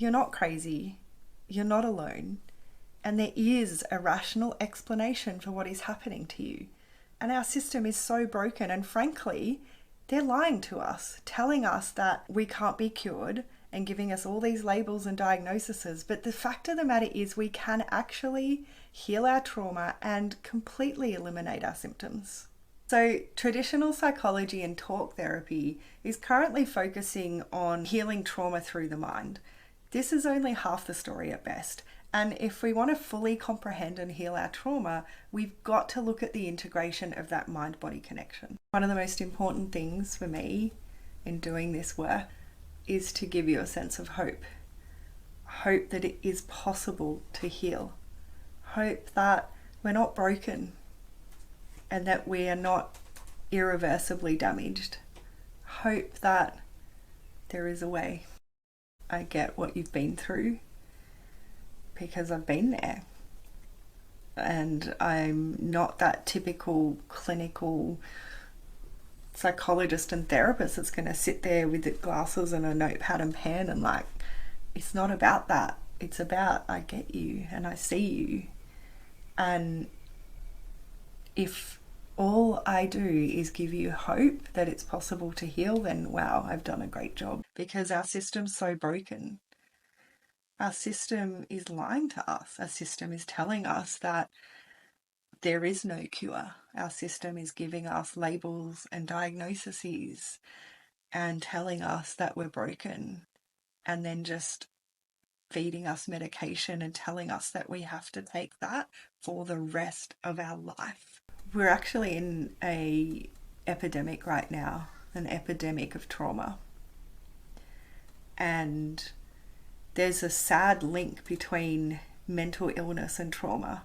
You're not crazy. You're not alone. And there is a rational explanation for what is happening to you. And our system is so broken. And frankly, they're lying to us, telling us that we can't be cured and giving us all these labels and diagnoses. But the fact of the matter is, we can actually heal our trauma and completely eliminate our symptoms. So, traditional psychology and talk therapy is currently focusing on healing trauma through the mind. This is only half the story at best. And if we want to fully comprehend and heal our trauma, we've got to look at the integration of that mind-body connection. One of the most important things for me in doing this work is to give you a sense of hope. Hope that it is possible to heal. Hope that we're not broken and that we are not irreversibly damaged. Hope that there is a way. I get what you've been through because I've been there. And I'm not that typical clinical psychologist and therapist that's going to sit there with the glasses and a notepad and pen and like, it's not about that. It's about, I get you and I see you. And if all I do is give you hope that it's possible to heal, then wow, I've done a great job, because our system's so broken. Our system is lying to us. Our system is telling us that there is no cure. Our system is giving us labels and diagnoses and telling us that we're broken, and then just feeding us medication and telling us that we have to take that for the rest of our life. We're actually in an epidemic right now, an epidemic of trauma. And there's a sad link between mental illness and trauma.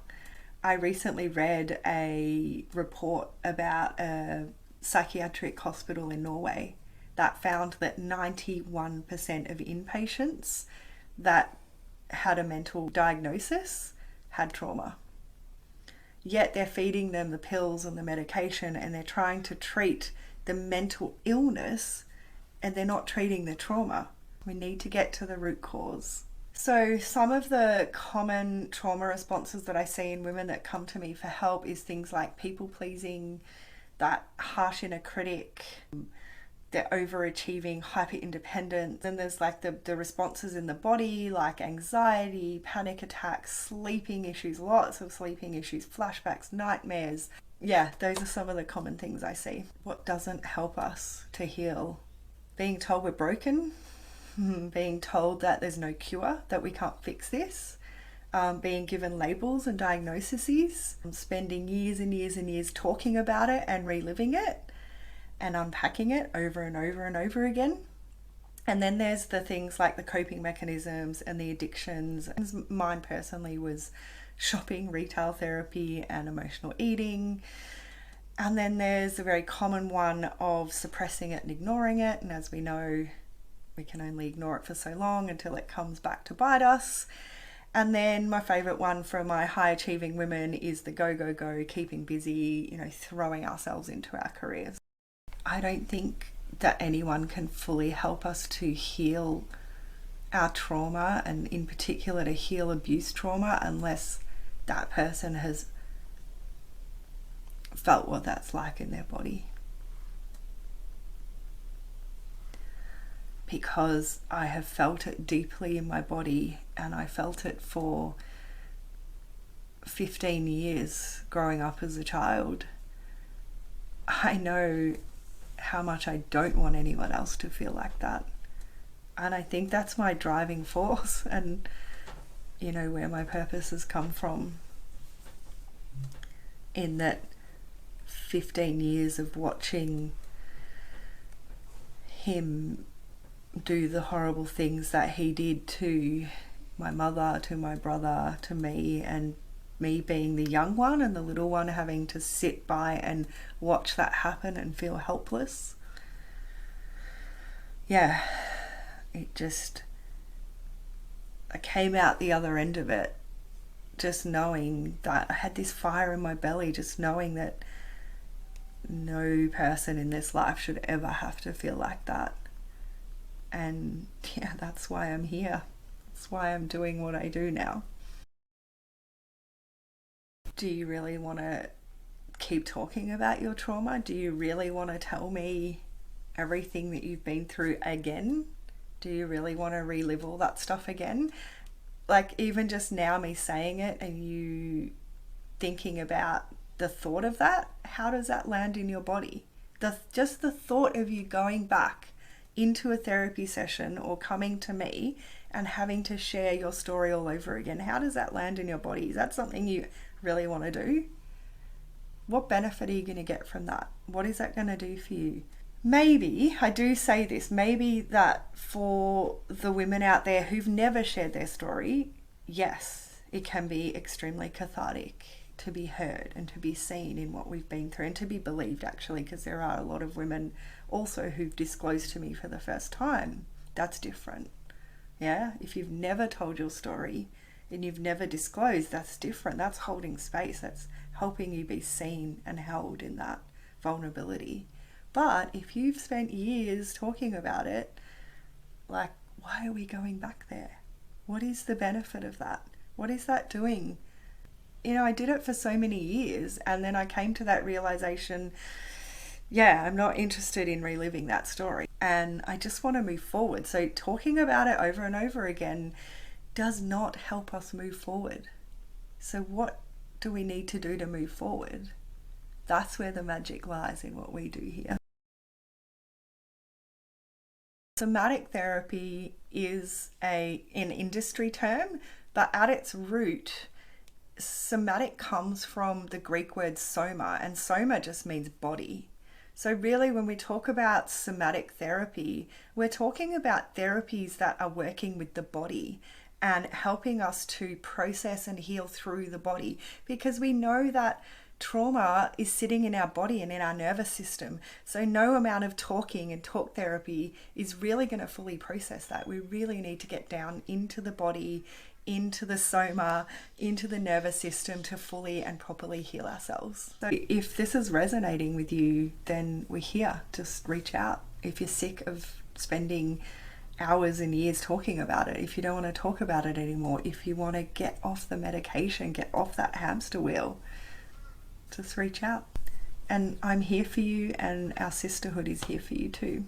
I recently read a report about a psychiatric hospital in Norway that found that 91% of inpatients that had a mental diagnosis had trauma. Yet they're feeding them the pills and the medication and they're trying to treat the mental illness and they're not treating the trauma. We need to get to the root cause. So some of the common trauma responses that I see in women that come to me for help is things like people pleasing, that harsh inner critic, they're overachieving, hyper independent. Then there's like the responses in the body, like anxiety, panic attacks, sleeping issues, lots of sleeping issues, flashbacks, nightmares. Yeah, those are some of the common things I see. What doesn't help us to heal? Being told we're broken, being told that there's no cure, that we can't fix this, being given labels and diagnoses, spending years and years and years talking about it and reliving it and unpacking it over and over and over again. And then there's the things like the coping mechanisms and the addictions. Mine personally was shopping, retail therapy, and emotional eating. And then there's the very common one of suppressing it and ignoring it. And as we know, we can only ignore it for so long until it comes back to bite us. And then my favorite one for my high achieving women is the go, go, go, keeping busy, throwing ourselves into our careers. I don't think that anyone can fully help us to heal our trauma, and in particular to heal abuse trauma, unless that person has felt what that's like in their body. Because I have felt it deeply in my body, and I felt it for 15 years growing up as a child. I know how much I don't want anyone else to feel like that. And I think that's my driving force and, where my purpose has come from. In that 15 years of watching him do the horrible things that he did to my mother, to my brother, to me, and me being the young one and the little one having to sit by and watch that happen and feel helpless. Yeah, I came out the other end of it just knowing that I had this fire in my belly, just knowing that no person in this life should ever have to feel like that. And yeah, that's why I'm here. That's why I'm doing what I do now. Do you really want to keep talking about your trauma? Do you really want to tell me everything that you've been through again? Do you really want to relive all that stuff again? Like, even just now, me saying it and you thinking about the thought of that, how does that land in your body? Just the thought of you going back into a therapy session or coming to me and having to share your story all over again, how does that land in your body? Is that something you really want to do? What benefit are you going to get from that? What is that going to do for you? Maybe, I do say this, maybe that for the women out there who've never shared their story, yes, it can be extremely cathartic to be heard and to be seen in what we've been through and to be believed, actually, because there are a lot of women also who've disclosed to me for the first time. That's different. Yeah, if you've never told your story and you've never disclosed, that's different. That's holding space. That's helping you be seen and held in that vulnerability. But if you've spent years talking about it, like, why are we going back there? What is the benefit of that? What is that doing? You know, I did it for so many years, and then I came to that realization, yeah, I'm not interested in reliving that story, and I just want to move forward. So talking about it over and over again does not help us move forward. So what do we need to do to move forward? That's where the magic lies in what we do here. Somatic therapy is an industry term, but at its root, somatic comes from the Greek word soma, and soma just means body. So really, when we talk about somatic therapy, we're talking about therapies that are working with the body and helping us to process and heal through the body, because we know that trauma is sitting in our body and in our nervous system. So no amount of talking and talk therapy is really going to fully process that. We really need to get down into the body, into the soma, into the nervous system to fully and properly heal ourselves. So if this is resonating with you, then we're here. Just reach out. If you're sick of spending hours and years talking about it, if you don't want to talk about it anymore, if you want to get off the medication, get off that hamster wheel, just reach out. And I'm here for you, and our sisterhood is here for you too.